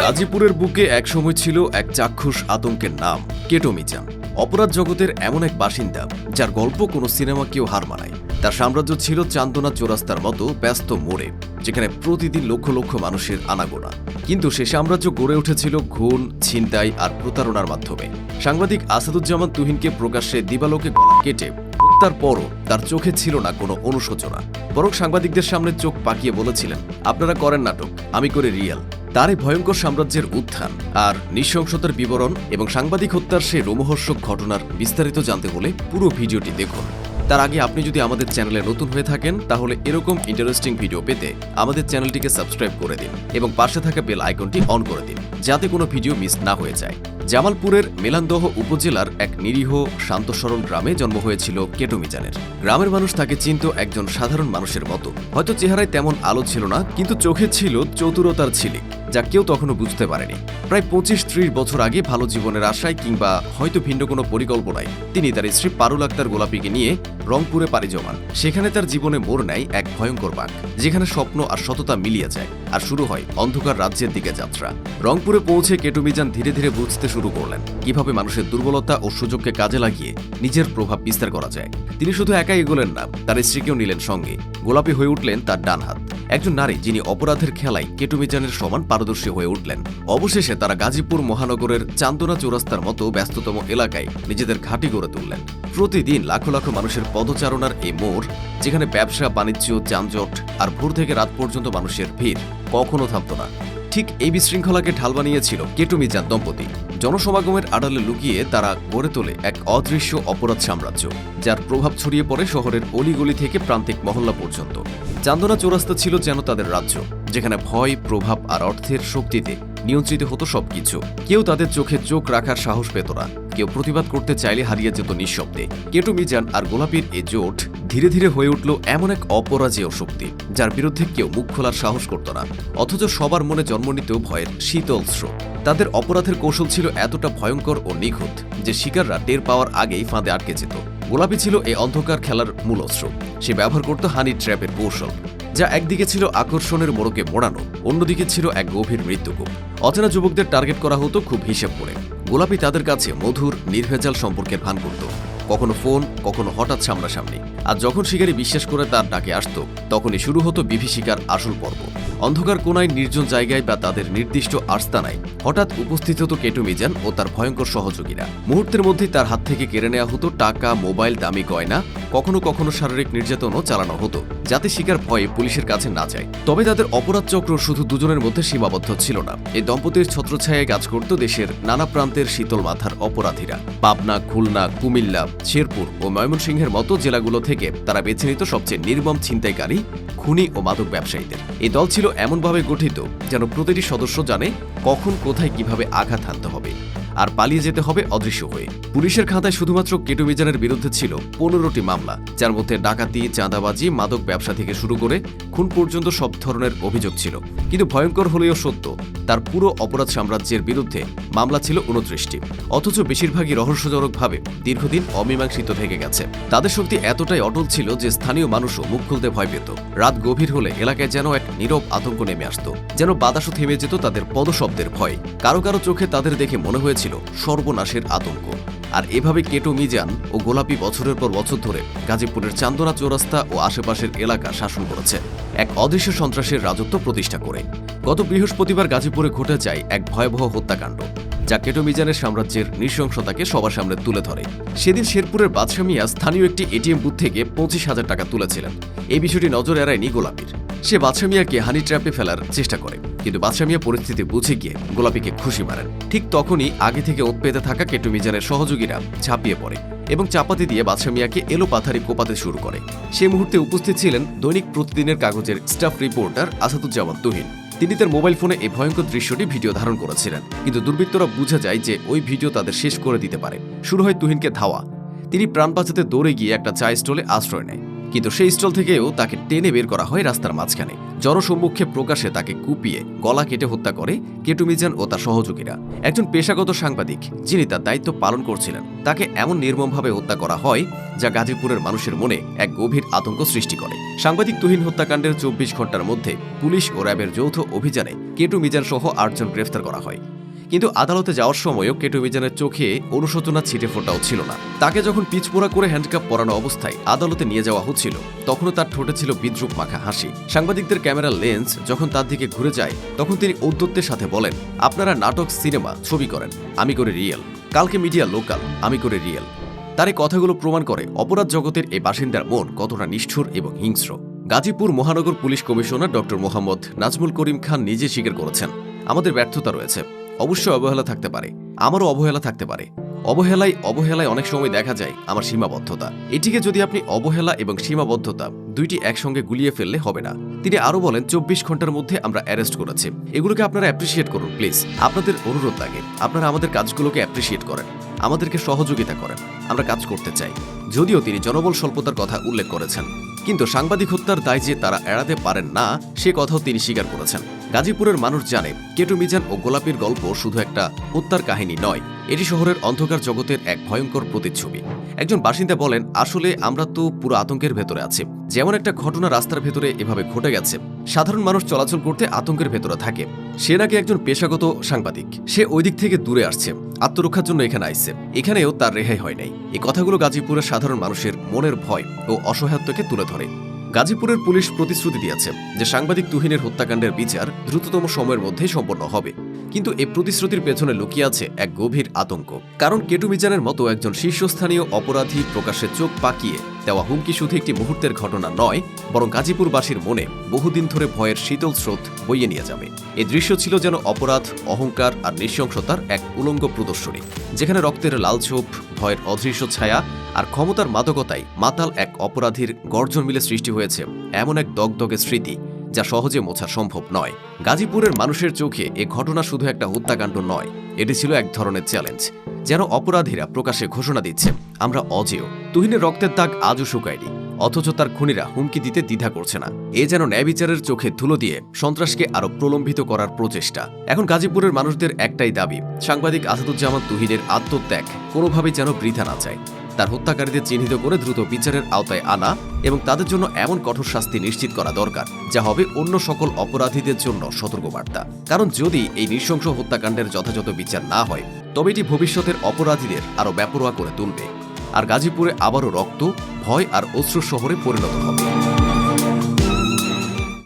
গাজীপুরের বুকে একসময় ছিল এক চাক্ষুষ আতঙ্কের নাম কেটো মিজান। অপরাধ জগতের এমন এক বাসিন্দা যার গল্প কোনো সিনেমাকেও হার মানায়। তার সাম্রাজ্য ছিল চান্দনা চৌরাস্তার মতো ব্যস্ত মোড়ে, যেখানে প্রতিদিন লক্ষ লক্ষ মানুষের আনাগোনা। কিন্তু সে সাম্রাজ্য গড়ে উঠেছিল খুন, ছিনতাই আর প্রতারণার মাধ্যমে। সাংবাদিক আসাদুজ্জামান তুহিনকে প্রকাশ্যে দিবালোকে গলা কেটে হত্যার পরও তার চোখে ছিল না কোনো অনুশোচনা, বরং সাংবাদিকদের সামনে চোখ পাকিয়ে বলেছিলেন, আপনারা করেন নাটক, আমি করি রিয়েল। তার এই ভয়ঙ্কর সাম্রাজ্যের উত্থান আর নৃশংসতার বিবরণ এবং সাংবাদিক হত্যার সেই রোমহর্ষক ঘটনার বিস্তারিত জানতে হলে পুরো ভিডিওটি দেখুন। তার আগে আপনি যদি আমাদের চ্যানেলে নতুন হয়ে থাকেন তাহলে এরকম ইন্টারেস্টিং ভিডিও পেতে আমাদের চ্যানেলটিকে সাবস্ক্রাইব করে দিন এবং পাশে থাকা বেল আইকনটি অন করে দিন, যাতে কোনো ভিডিও মিস না হয়ে যায়। জামালপুরের মেলান্দহ উপজেলার এক নিরীহ শান্ত সরল গ্রামে জন্ম হয়েছিল কেটো মিজানের। গ্রামের মানুষ তাকে চিনত একজন সাধারণ মানুষের মতো। হয়তো চেহারায় তেমন আলো ছিল না, কিন্তু চোখে ছিল চতুরতার ঝিলিক, যা কেউ তখনও বুঝতে পারেনি। প্রায় 25-30 বছর আগে ভালো জীবনের আশায় কিংবা হয়তো ভিন্ন কোনো পরিকল্পনায় তিনি তার স্ত্রী পারুল আক্তার গোলাপীকে নিয়ে রংপুরে পাড়ি জমান। সেখানে তার জীবনে মোড় নেয় এক ভয়ঙ্কর বাঁক, যেখানে স্বপ্ন আর সততা মিলিয়ে যায় আর শুরু হয় অন্ধকার রাজ্যের দিকে যাত্রা। রংপুরে পৌঁছে কেটো মিজান ধীরে ধীরে বুঝতে শুরু করলেন কিভাবে মানুষের দুর্বলতা ও সুযোগকে কাজে লাগিয়ে নিজের প্রভাব বিস্তার করা যায়। তিনি শুধু একাই এগোলেন না, তার স্ত্রীকেও নিলেন সঙ্গে। গোলাপী হয়ে উঠলেন তার ডান হাত, একজন নারী যিনি অপরাধের খেলায় কেটো মিজানের সমান পারদর্শী হয়ে উঠলেন। অবশেষে তারা গাজীপুর মহানগরের চান্দনা চৌরাস্তার মতো ব্যস্ততম এলাকায় নিজেদের ঘাঁটি গড়ে তুললেন। প্রতিদিন লাখো লাখো মানুষের পদচারণার এই মোড়, যেখানে ব্যবসা বাণিজ্য, যানজট আর ভোর থেকে রাত পর্যন্ত মানুষের ভিড় কখনো থামত না। ঠিক এই বিশৃঙ্খলাকে ঢাল বানিয়েছিল কেটো মিজান দম্পতি। জনসমাগমের আড়ালে লুকিয়ে তারা গড়ে তোলে এক অদৃশ্য অপরাধ সাম্রাজ্য, যার প্রভাব ছড়িয়ে পড়ে শহরের অলিগলি থেকে প্রান্তিক মহল্লা পর্যন্ত। চান্দনা চৌরাস্তা ছিল যেন তাদের রাজ্য, যেখানে ভয়, প্রভাব আর অর্থের শক্তিতে নিয়ন্ত্রিত হতো সবকিছু। কেউ তাদের চোখে চোখ রাখার সাহস পেত না, কেউ প্রতিবাদ করতে চাইলে হারিয়ে যেত নিঃশব্দে। কেটো মিজান আর গোলাপীর এ জোট ধীরে ধীরে হয়ে উঠল এমন এক অপরাজেয় শক্তি, যার বিরুদ্ধে কেউ মুখ খোলার সাহস করত না। অথচ সবার মনে জন্ম নিত ভয়ের শীতল স্রোত। তাদের অপরাধের কৌশল ছিল এতটা ভয়ঙ্কর ও নিখুঁত যে শিকাররা টের পাওয়ার আগেই ফাঁদে আটকে যেত। গোলাপী ছিল এই অন্ধকার খেলার মূল অস্ত্র। সে ব্যবহার করত হানি ট্র্যাপের কৌশল, যা একদিকে ছিল আকর্ষণের মোড়কে মোড়ানো, অন্যদিকে ছিল এক গভীর মৃত্যুকূপ। অচেনা যুবকদের টার্গেট করা হতো খুব হিসেব করে। গোলাপী তাদের কাছে মধুর, নির্ভেজাল সম্পর্কের ভান করত, কখনো ফোন, কখনো হঠাৎ সামনাসামনি। আর যখন শিকারী বিশ্বাস করে তার ডাকে আসত, তখনই শুরু হতো বিভীষিকার আসল পর্ব। অন্ধকার কোনায়, নির্জন জায়গায় বা তাদের নির্দিষ্ট আস্তানায় হঠাৎ উপস্থিত হতো কেটো মিজান ও তার ভয়ঙ্কর সহযোগীরা। মুহূর্তের মধ্যেই তার হাত থেকে কেড়ে নেওয়া হতো টাকা, মোবাইল, দামি গয়না। কখনো কখনো শারীরিক নির্যাতনও চালানো হতো, যাতে শিকার ভয়ে পুলিশের কাছে না যায়। তবে তাদের অপরাধ চক্র শুধু দুজনের মধ্যে সীমাবদ্ধ ছিল না। এই দম্পতির ছত্রছায়ায় কাজ করত দেশের নানা প্রান্তের শীতল মাথার অপরাধীরা। পাবনা, খুলনা, কুমিল্লা, শেরপুর ও ময়মনসিংহের মতো জেলাগুলো থেকে তারা বেছে নিত সবচেয়ে নির্মম ছিনতাইকারী, খুনি ও মাদক ব্যবসায়ীদের। এই দল ছিল এমনভাবে গঠিত যেন প্রতিটি সদস্য জানে কখন, কোথায়, কিভাবে আঘাত হানতে হবে আর পালিয়ে যেতে হবে অদৃশ্য হয়ে। পুলিশের খাতায় শুধুমাত্র কেটো মিজানের বিরুদ্ধে ছিল 15টি মামলা, যার মধ্যে ডাকাতি, চাঁদাবাজি, মাদক ব্যবসা থেকে শুরু করে খুন পর্যন্ত সব ধরনের অভিযোগ ছিল। কিন্তু ভয়ঙ্কর হলেও সত্য, তার পুরো অপরাধ সাম্রাজ্যের বিরুদ্ধে মামলা ছিল 29টি। অথচ বেশিরভাগই রহস্যজনকভাবে দীর্ঘদিন অমীমাংসিত থেকে গেছে। তাদের শক্তি এতটাই অটল ছিল যে স্থানীয় মানুষও মুখ খুলতে ভয় পেত। রাত গভীর হলে এলাকায় যেন এক নীরব আতঙ্ক নেমে আসত, যেন বাতাসও থেমে যেত তাদের পদশব্দের ভয়। কারো কারো চোখে তাদের দেখে মনে হয়েছিল সর্বনাশের আতঙ্ক। আর এভাবে কেটো মিজান ও গোলাপী বছরের পর বছর ধরে গাজীপুরের চান্দনা চৌরাস্তা ও আশেপাশের এলাকা শাসন করেছে, এক অদৃশ্য সন্ত্রাসের রাজত্ব প্রতিষ্ঠা করে। গত বৃহস্পতিবার গাজীপুরে ঘটে যায় এক ভয়াবহ হত্যাকাণ্ড, যা কেটো মিজানের সাম্রাজ্যের নৃশংসতাকে সবার সামনে তুলে ধরে। সেদিন শেরপুরের বাদশা মিয়া স্থানীয় একটি এটিএম বুথ থেকে 25,000 টাকা তুলেছিলেন। এই বিষয়টি নজর এড়ায়নি গোলাপীর। সে বাদশা মিয়াকে হানি ট্র্যাপে ফেলার চেষ্টা করে, কিন্তু বাদশা মিয়া পরিস্থিতি বুঝে গিয়ে গোলাপীকে খুশি মারেন। ঠিক তখনই আগে থেকে ওত পেতে থাকা কেটো মিজানের সহযোগীরা ঝাঁপিয়ে পড়ে এবং চাপাতি দিয়ে বাদশা মিয়াকে এলোপাথারি কোপাতে শুরু করে। সে মুহূর্তে উপস্থিত ছিলেন দৈনিক প্রতিদিনের কাগজের স্টাফ রিপোর্টার আসাদুজ্জামান তুহিন। তিনি তার মোবাইল ফোনে এই ভয়ঙ্কর দৃশ্যটি ভিডিও ধারণ করেছিলেন, কিন্তু দুর্বৃত্তরা বুঝে যায় যে ওই ভিডিও তাদের শেষ করে দিতে পারে। শুরু হয় তুহিনকে ধাওয়া। তিনি প্রাণ বাঁচাতে দৌড়ে গিয়ে একটা চা স্টলে আশ্রয় নেয়, কিন্তু সেই স্টল থেকেও তাকে টেনে বের করা হয় রাস্তার মাঝখানে। জনসম্মুখে প্রকাশ্যে তাকে কুপিয়ে গলা কেটে হত্যা করে কেটু মিজান ও তার সহযোগীরা। একজন পেশাগত সাংবাদিক যিনি তার দায়িত্ব পালন করছিলেন, তাকে এমন নির্মমভাবে হত্যা করা হয় যা গাজীপুরের মানুষের মনে এক গভীর আতঙ্ক সৃষ্টি করে। সাংবাদিক তুহিন হত্যাকাণ্ডের 24 ঘণ্টার মধ্যে পুলিশ ও র্যাবের যৌথ অভিযানে কেটু মিজান সহ 8 জন গ্রেফতার করা হয়। কিন্তু আদালতে যাওয়ার সময়ও কেটু মিজানের চোখে অনুশোচনা ছিটে ফোটাও ছিল না। তাকে যখন পিচপোড়া করে হ্যান্ডকাপ পরানো অবস্থায় আদালতে নিয়ে যাওয়া হচ্ছিল, তখনও তার ঠোঁটে ছিল বিদ্রুপ মাখা হাসি। সাংবাদিকদের ক্যামেরার লেন্স যখন তার দিকে ঘুরে যায়, তখন তিনি ঔদ্ধত্যের সাথে বলেন, আপনারা নাটক, সিনেমা, ছবি করেন, আমি করে রিয়েল। কালকে মিডিয়া লোকাল, আমি করে রিয়েল। তার এই কথাগুলো প্রমাণ করে অপরাধ জগতের এই বাসিন্দার মন কতটা নিষ্ঠুর এবং হিংস্র। গাজীপুর মহানগর police commissioner doctor Mohammad Nazmul Karim Khan নিজে স্বীকার করেছেন, আমাদের ব্যর্থতা রয়েছে, অবশ্যই অবহেলা থাকতে পারে, আমারও অবহেলা থাকতে পারে। অবহেলায় অনেক সময় দেখা যায় আমার সীমাবদ্ধতা। এটিকে যদি আপনি অবহেলা এবং সীমাবদ্ধতা দুইটি একসঙ্গে গুলিয়ে ফেললে হবে না। তিনি আরও বলেন, 24 ঘণ্টার মধ্যে আমরা অ্যারেস্ট করেছি, এগুলোকে আপনারা অ্যাপ্রিসিয়েট করুন প্লিজ। আপনাদের অনুরোধ লাগে, আপনারা আমাদের কাজগুলোকে অ্যাপ্রিসিয়েট করেন, আমাদেরকে সহযোগিতা করেন, আমরা কাজ করতে চাই। যদিও তিনি জনবল স্বল্পতার কথা উল্লেখ করেছেন, কিন্তু সাংবাদিক হত্যার দায় যে তারা এড়াতে পারেন না, সে কথাও তিনি স্বীকার করেছেন। গাজীপুরের মানুষ জানে, কেটু মিজান ও গোলাপীর গল্প শুধু একটা হত্যার কাহিনী নয়, এটি শহরের অন্ধকার জগতের এক ভয়ঙ্কর প্রতিচ্ছবি। একজন বাসিন্দা বলেন, আসলে আমরা তো পুরো আতঙ্কের ভেতরে আছি। যেমন একটা ঘটনা রাস্তার ভেতরে এভাবে ঘটে গেছে, সাধারণ মানুষ চলাচল করতে আতঙ্কের ভেতরে থাকে। সে নাকি একজন পেশাগত সাংবাদিক, সে ওই দিক থেকে দূরে আসছে, আত্মরক্ষার জন্য এখানে আসছে, এখানেও তার রেহাই হয় নাই। এই কথাগুলো গাজীপুরের সাধারণ মানুষের মনের ভয় ও অসহায়ত্বকে তুলে ধরে। গাজীপুরের পুলিশ প্রতিশ্রুতি দিয়েছে যে সাংবাদিক তুহিনের হত্যাকাণ্ডের বিচার দ্রুততম সময়ের মধ্যেই সম্পন্ন হবে। কিন্তু এই প্রতিশ্রুতির পেছনে লুকিয়ে আছে এক গভীর আতঙ্ক। কারণ কেটু মিজানের মতো একজন শীর্ষস্থানীয় অপরাধী প্রকাশ্যে চোখ পাকিয়ে দেওয়া হুমকি শুধু একটি মুহূর্তের ঘটনা নয়, বরং গাজীপুরবাসীর মনে বহুদিন ধরে ভয়ের শীতল স্রোত বইয়ে নিয়ে যাবে। এই দৃশ্য ছিল যেন অপরাধ, অহংকার আর নৃশংসতার এক উলঙ্গ প্রদর্শনী, যেখানে রক্তের লাল ছোপ, ভয়ের অদৃশ্য ছায়া আর ক্ষমতার মাদকতায় মাতাল এক অপরাধীর গর্জন মিলে সৃষ্টি হয়েছে এমন এক দগদগে স্মৃতি যা সহজে মোছা সম্ভব নয়। গাজীপুরের মানুষের চোখে এ ঘটনা শুধু একটা হত্যাকাণ্ড নয়, এটি ছিল এক ধরনের চ্যালেঞ্জ। যেন অপরাধীরা প্রকাশ্যে ঘোষণা দিচ্ছে, আমরা অজেয়, তুহিনের রক্তের দাগ আজও শুকায়নি, অথচ তার খুনিরা হুমকি দিতে দ্বিধা করছে না। এ যেন ন্যায় বিচারের চোখে ধুলো দিয়ে সন্ত্রাসকে আরো প্রলম্বিত করার প্রচেষ্টা। এখন গাজীপুরের মানুষদের একটাই দাবি, সাংবাদিক আসাদুজ্জামান তুহিনের আত্মত্যাগ কোনোভাবেই যেন বৃথা না যায়। তার হত্যাকারীদের চিহ্নিত করে দ্রুত বিচারের আওতায় আনা এবং তাদের জন্য এমন কঠোর শাস্তি নিশ্চিত করা দরকার যা হবে অন্য সকল অপরাধীদের জন্য সতর্কবার্তা। কারণ যদি এই নৃশংস হত্যাকাণ্ডের যথাযথ বিচার না হয়, তবে এটি ভবিষ্যতের অপরাধীদের আরও বেপরোয়া করে তুলবে, আর গাজীপুরে আবারও রক্ত, ভয় আর অশ্রু শহরে পরিণত হবে।